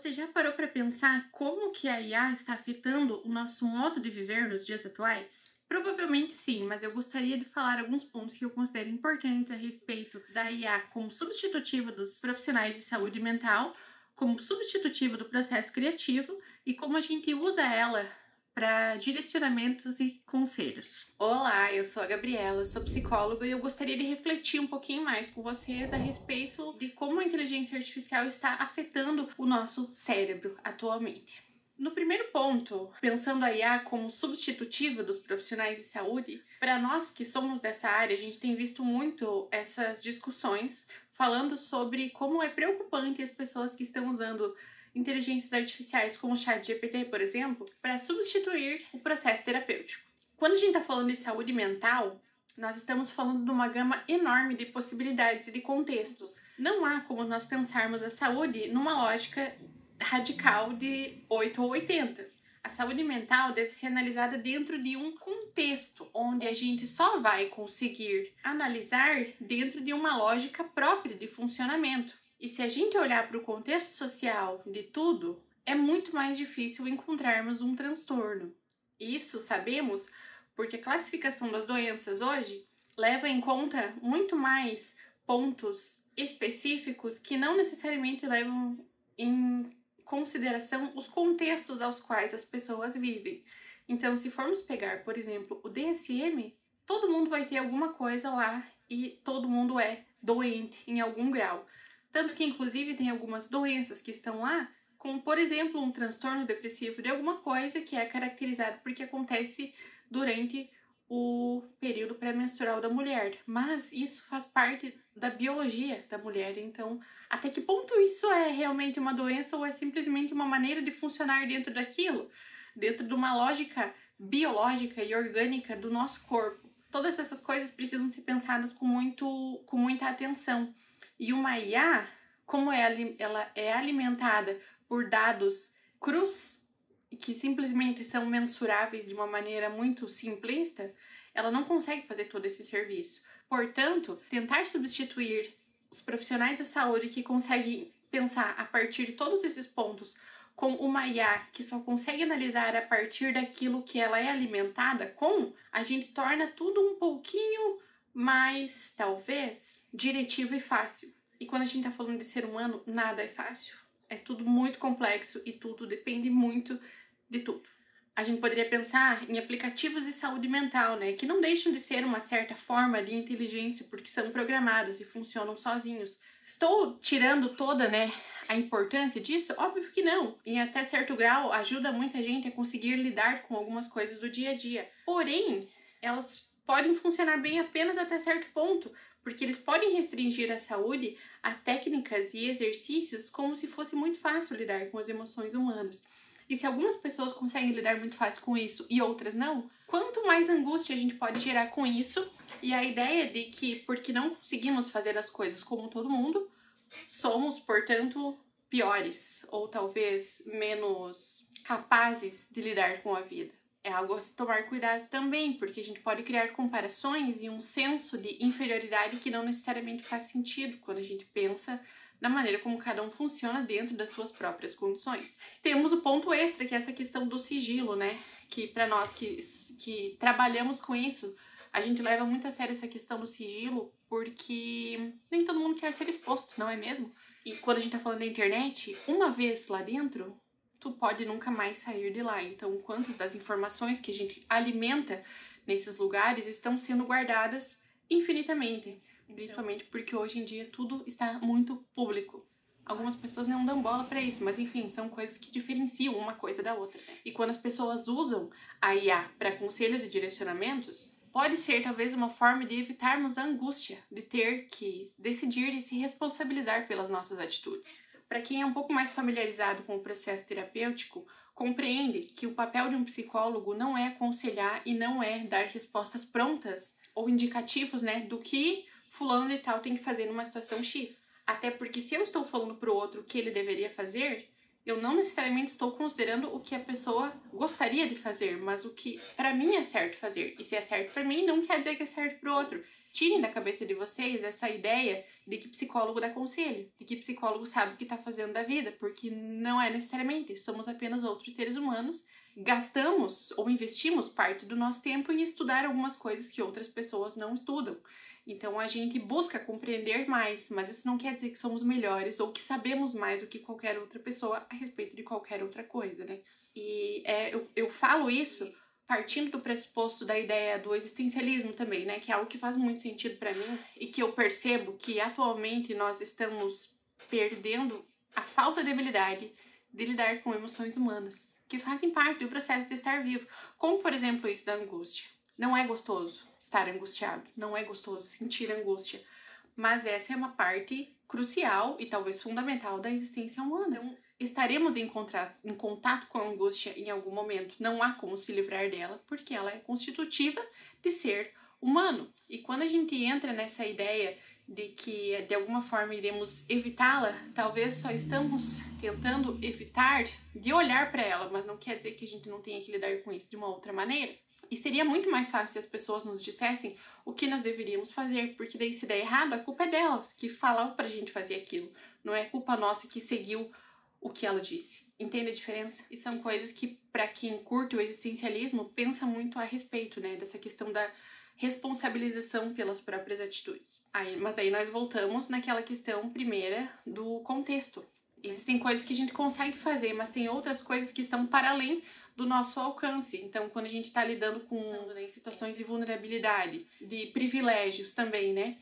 Você já parou para pensar como que a IA está afetando o nosso modo de viver nos dias atuais? Provavelmente sim, mas eu gostaria de falar alguns pontos que eu considero importantes a respeito da IA como substitutiva dos profissionais de saúde mental, como substitutiva do processo criativo e como a gente usa ela para direcionamentos e conselhos. Olá, eu sou a Gabriela, sou psicóloga e eu gostaria de refletir um pouquinho mais com vocês a respeito de como a inteligência artificial está afetando o nosso cérebro atualmente. No primeiro ponto, pensando a IA como substitutiva dos profissionais de saúde, para nós que somos dessa área, a gente tem visto muito essas discussões falando sobre como é preocupante as pessoas que estão usando inteligências artificiais como o ChatGPT, por exemplo, para substituir o processo terapêutico. Quando a gente está falando de saúde mental, nós estamos falando de uma gama enorme de possibilidades e de contextos. Não há como nós pensarmos a saúde numa lógica radical de 8 ou 80. A saúde mental deve ser analisada dentro de um contexto, onde a gente só vai conseguir analisar dentro de uma lógica própria de funcionamento. E se a gente olhar para o contexto social de tudo, é muito mais difícil encontrarmos um transtorno. Isso sabemos porque a classificação das doenças hoje leva em conta muito mais pontos específicos que não necessariamente levam em consideração os contextos aos quais as pessoas vivem. Então, se formos pegar, por exemplo, o DSM, todo mundo vai ter alguma coisa lá e todo mundo é doente em algum grau. Tanto que, inclusive, tem algumas doenças que estão lá, como, por exemplo, um transtorno depressivo de alguma coisa que é caracterizado porque acontece durante o período pré-menstrual da mulher. Mas isso faz parte da biologia da mulher. Então, até que ponto isso é realmente uma doença ou é simplesmente uma maneira de funcionar dentro daquilo? Dentro de uma lógica biológica e orgânica do nosso corpo. Todas essas coisas precisam ser pensadas com muita atenção. E uma IA, como ela é alimentada por dados crus, que simplesmente são mensuráveis de uma maneira muito simplista, ela não consegue fazer todo esse serviço. Portanto, tentar substituir os profissionais da saúde que conseguem pensar a partir de todos esses pontos com uma IA que só consegue analisar a partir daquilo que ela é alimentada com, a gente torna tudo um pouquinho mais, talvez, diretivo e fácil. E quando a gente tá falando de ser humano, nada é fácil. É tudo muito complexo e tudo depende muito de tudo. A gente poderia pensar em aplicativos de saúde mental, né? Que não deixam de ser uma certa forma de inteligência, porque são programados e funcionam sozinhos. Estou tirando toda, a importância disso? Óbvio que não. Em até certo grau, ajuda muita gente a conseguir lidar com algumas coisas do dia a dia. Porém, elas podem funcionar bem apenas até certo ponto, porque eles podem restringir a saúde a técnicas e exercícios como se fosse muito fácil lidar com as emoções humanas. E se algumas pessoas conseguem lidar muito fácil com isso e outras não, quanto mais angústia a gente pode gerar com isso, e a ideia de que, porque não conseguimos fazer as coisas como todo mundo, somos, portanto, piores, ou talvez menos capazes de lidar com a vida. É algo a se tomar cuidado também, porque a gente pode criar comparações e um senso de inferioridade que não necessariamente faz sentido quando a gente pensa na maneira como cada um funciona dentro das suas próprias condições. Temos o ponto extra, que é essa questão do sigilo, que para nós que trabalhamos com isso, a gente leva muito a sério essa questão do sigilo, porque nem todo mundo quer ser exposto, não é mesmo? E quando a gente tá falando da internet, uma vez lá dentro, tu pode nunca mais sair de lá. Então, quantas das informações que a gente alimenta nesses lugares estão sendo guardadas infinitamente? Principalmente porque hoje em dia tudo está muito público. Algumas pessoas não dão bola para isso, mas enfim, são coisas que diferenciam uma coisa da outra. E quando as pessoas usam a IA para conselhos e direcionamentos, pode ser talvez uma forma de evitarmos a angústia de ter que decidir e se responsabilizar pelas nossas atitudes. Para quem é um pouco mais familiarizado com o processo terapêutico, compreende que o papel de um psicólogo não é aconselhar e não é dar respostas prontas ou indicativos, do que fulano de tal tem que fazer numa situação X. Até porque se eu estou falando pro outro o que ele deveria fazer, Eu não necessariamente estou considerando o que a pessoa gostaria de fazer, mas o que pra mim é certo fazer. E se é certo pra mim, não quer dizer que é certo pro outro. Tirem da cabeça de vocês essa ideia de que psicólogo dá conselho, de que psicólogo sabe o que tá fazendo da vida, porque não é necessariamente. Somos apenas outros seres humanos. Gastamos ou investimos parte do nosso tempo em estudar algumas coisas que outras pessoas não estudam. Então a gente busca compreender mais, mas isso não quer dizer que somos melhores ou que sabemos mais do que qualquer outra pessoa a respeito de qualquer outra coisa, né? E eu falo isso partindo do pressuposto da ideia do existencialismo também, né? Que é algo que faz muito sentido para mim e que eu percebo que atualmente nós estamos perdendo a falta de habilidade de lidar com emoções humanas, que fazem parte do processo de estar vivo, como por exemplo isso da angústia. Não é gostoso estar angustiado, não é gostoso sentir angústia, mas essa é uma parte crucial e talvez fundamental da existência humana. Então, estaremos em contato com a angústia em algum momento, não há como se livrar dela, porque ela é constitutiva de ser humano. E quando a gente entra nessa ideia de que de alguma forma iremos evitá-la, talvez só estamos tentando evitar de olhar para ela, mas não quer dizer que a gente não tenha que lidar com isso de uma outra maneira. E seria muito mais fácil se as pessoas nos dissessem o que nós deveríamos fazer, porque daí se der errado, a culpa é delas, que falaram pra gente fazer aquilo. Não é culpa nossa que seguiu o que ela disse. Entende a diferença? E são coisas que, pra quem curte o existencialismo, pensa muito a respeito, né? Dessa questão da responsabilização pelas próprias atitudes. Mas aí nós voltamos naquela questão primeira do contexto. Existem coisas que a gente consegue fazer, mas tem outras coisas que estão para além do nosso alcance. Então, quando a gente está lidando com situações de vulnerabilidade, de privilégios também, né?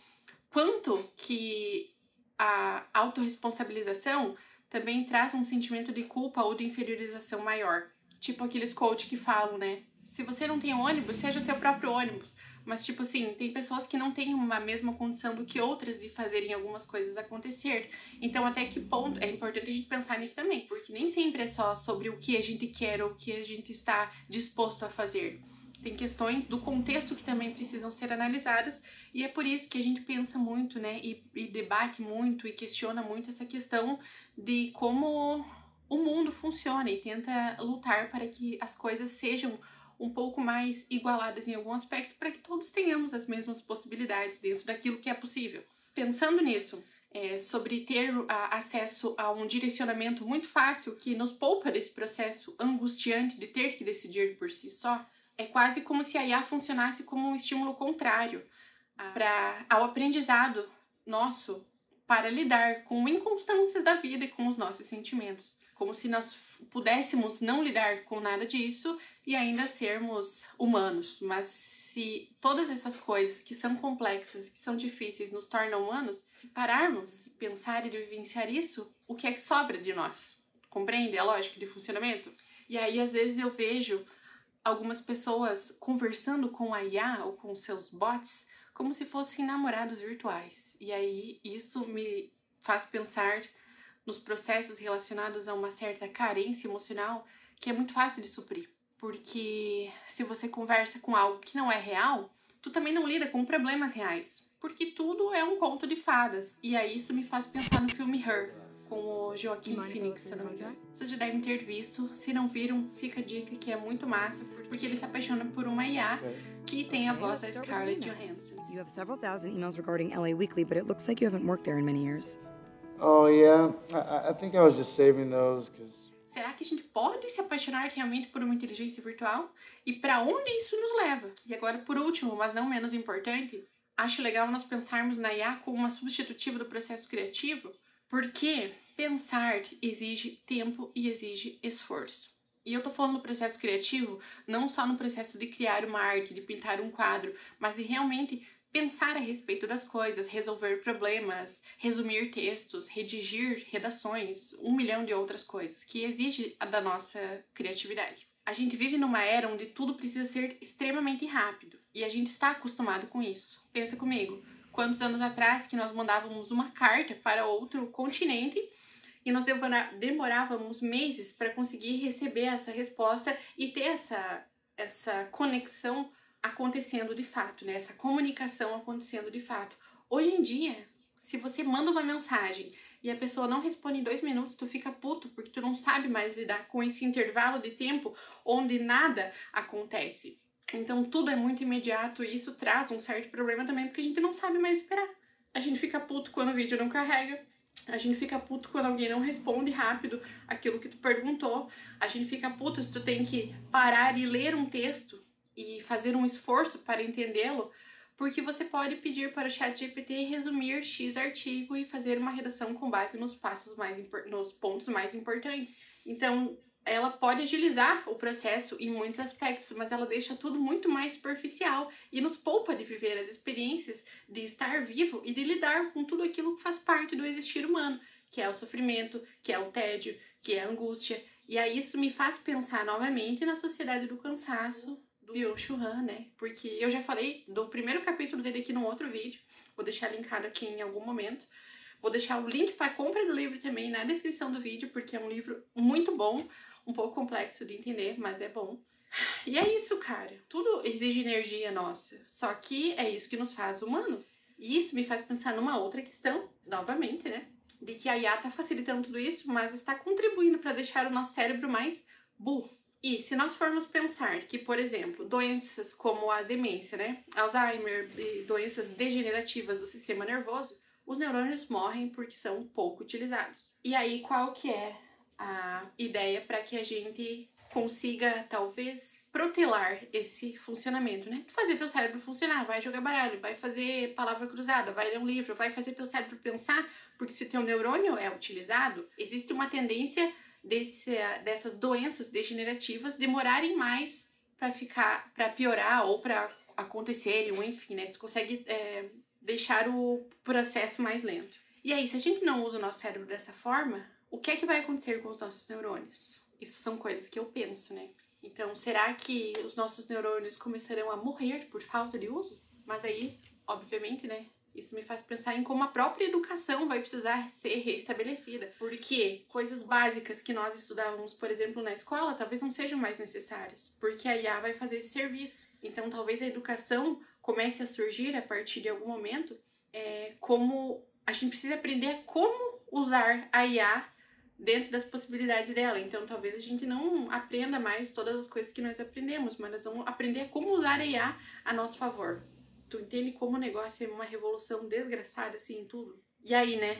Quanto que a autorresponsabilização também traz um sentimento de culpa ou de inferiorização maior. Tipo aqueles coach que falam, né? Se você não tem ônibus, seja seu próprio ônibus. Mas, tipo assim, tem pessoas que não têm uma mesma condição do que outras de fazerem algumas coisas acontecer. Então, até que ponto... É importante a gente pensar nisso também, porque nem sempre é só sobre o que a gente quer ou o que a gente está disposto a fazer. Tem questões do contexto que também precisam ser analisadas, e é por isso que a gente pensa muito, né, e debate muito e questiona muito essa questão de como o mundo funciona e tenta lutar para que as coisas sejam um pouco mais igualadas em algum aspecto, para que todos tenhamos as mesmas possibilidades dentro daquilo que é possível. Pensando nisso, sobre ter acesso a um direcionamento muito fácil que nos poupa desse processo angustiante de ter que decidir por si só, é quase como se a IA funcionasse como um estímulo contrário ao aprendizado nosso para lidar com inconstâncias da vida e com os nossos sentimentos. Como se nós pudéssemos não lidar com nada disso e ainda sermos humanos. Mas se todas essas coisas que são complexas, que são difíceis, nos tornam humanos, se pararmos, pensar e vivenciar isso, o que é que sobra de nós? Compreende a lógica de funcionamento? E aí, às vezes, eu vejo algumas pessoas conversando com a IA ou com seus bots como se fossem namorados virtuais. E aí, isso me faz pensar nos processos relacionados a uma certa carência emocional que é muito fácil de suprir. Porque se você conversa com algo que não é real, tu também não lida com problemas reais. Porque tudo é um conto de fadas. E aí isso me faz pensar no filme Her, com o Joaquin Phoenix, se não me engano. Vocês já devem ter visto. Se não viram, fica a dica que é muito massa, porque ele se apaixona por uma IA que tem a voz da Scarlett Johansson. You have several thousand emails regarding LA Weekly, but it looks like you haven't worked there in many years. Oh, yeah. I think I was just saving those because... Será que a gente pode se apaixonar realmente por uma inteligência virtual? E para onde isso nos leva? E agora, por último, mas não menos importante, acho legal nós pensarmos na IA como uma substitutiva do processo criativo, porque pensar exige tempo e exige esforço. E eu tô falando do processo criativo não só no processo de criar uma arte, de pintar um quadro, mas de realmente pensar a respeito das coisas, resolver problemas, resumir textos, redigir redações, 1 milhão de outras coisas que exige da nossa criatividade. A gente vive numa era onde tudo precisa ser extremamente rápido e a gente está acostumado com isso. Pensa comigo, quantos anos atrás que nós mandávamos uma carta para outro continente e nós demorávamos meses para conseguir receber essa resposta e ter essa conexão acontecendo de fato, né? Essa comunicação acontecendo de fato. Hoje em dia, se você manda uma mensagem e a pessoa não responde em 2 minutos, tu fica puto porque tu não sabe mais lidar com esse intervalo de tempo onde nada acontece. Então tudo é muito imediato e isso traz um certo problema também, porque a gente não sabe mais esperar. A gente fica puto quando o vídeo não carrega, a gente fica puto quando alguém não responde rápido aquilo que tu perguntou, a gente fica puto se tu tem que parar e ler um texto e fazer um esforço para entendê-lo, porque você pode pedir para o ChatGPT resumir X artigo e fazer uma redação com base nos nos pontos mais importantes. Então, ela pode agilizar o processo em muitos aspectos, mas ela deixa tudo muito mais superficial e nos poupa de viver as experiências de estar vivo e de lidar com tudo aquilo que faz parte do existir humano, que é o sofrimento, que é o tédio, que é a angústia. E aí isso me faz pensar novamente na sociedade do cansaço, do Byung-Chul Han, né? Porque eu já falei do primeiro capítulo dele aqui num outro vídeo, vou deixar linkado aqui em algum momento. Vou deixar o link para a compra do livro também na descrição do vídeo, porque é um livro muito bom, um pouco complexo de entender, mas é bom. E é isso, cara. Tudo exige energia nossa, só que é isso que nos faz humanos. E isso me faz pensar numa outra questão, novamente, né? De que a IA tá facilitando tudo isso, mas está contribuindo para deixar o nosso cérebro mais burro. E se nós formos pensar que, por exemplo, doenças como a demência, né, Alzheimer e doenças degenerativas do sistema nervoso, os neurônios morrem porque são pouco utilizados. E aí, qual que é a ideia para que a gente consiga, talvez, protelar esse funcionamento, né? Fazer teu cérebro funcionar, vai jogar baralho, vai fazer palavra cruzada, vai ler um livro, vai fazer teu cérebro pensar, porque se teu neurônio é utilizado, existe uma tendência dessas doenças degenerativas demorarem mais para piorar ou para acontecerem, ou enfim, né? Tu consegue deixar o processo mais lento. E aí, se a gente não usa o nosso cérebro dessa forma, o que é que vai acontecer com os nossos neurônios? Isso são coisas que eu penso, né? Então, será que os nossos neurônios começarão a morrer por falta de uso? Mas aí, obviamente, né? Isso me faz pensar em como a própria educação vai precisar ser reestabelecida. Porque coisas básicas que nós estudávamos, por exemplo, na escola, talvez não sejam mais necessárias. Porque a IA vai fazer esse serviço. Então, talvez a educação comece a surgir a partir de algum momento, como a gente precisa aprender como usar a IA dentro das possibilidades dela. Então, talvez a gente não aprenda mais todas as coisas que nós aprendemos, mas nós vamos aprender como usar a IA a nosso favor. Tu entende como o negócio é uma revolução desgraçada, assim, em tudo? E aí, né,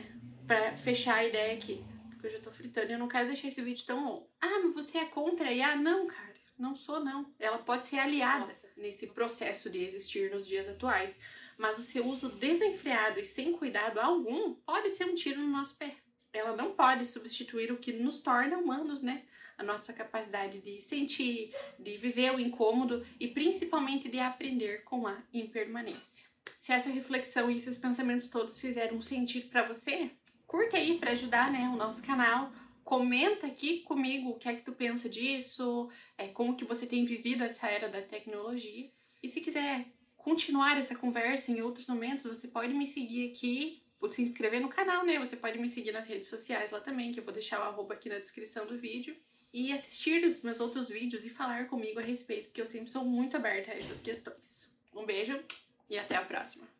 pra fechar a ideia aqui, porque eu já tô fritando e eu não quero deixar esse vídeo tão longo. Ah, mas você é contra a IA? Não, cara, não sou, não. Ela pode ser aliada nesse processo de existir nos dias atuais, mas o seu uso desenfreado e sem cuidado algum pode ser um tiro no nosso pé. Ela não pode substituir o que nos torna humanos, né? A nossa capacidade de sentir, de viver o incômodo e principalmente de aprender com a impermanência. Se essa reflexão e esses pensamentos todos fizeram sentido para você, curta aí para ajudar, né, o nosso canal. Comenta aqui comigo o que é que tu pensa disso, como que você tem vivido essa era da tecnologia. E se quiser continuar essa conversa em outros momentos, você pode me seguir aqui, se inscrever no canal, né? Você pode me seguir nas redes sociais lá também, que eu vou deixar o arroba aqui na descrição do vídeo. E assistir os meus outros vídeos e falar comigo a respeito, porque eu sempre sou muito aberta a essas questões. Um beijo e até a próxima!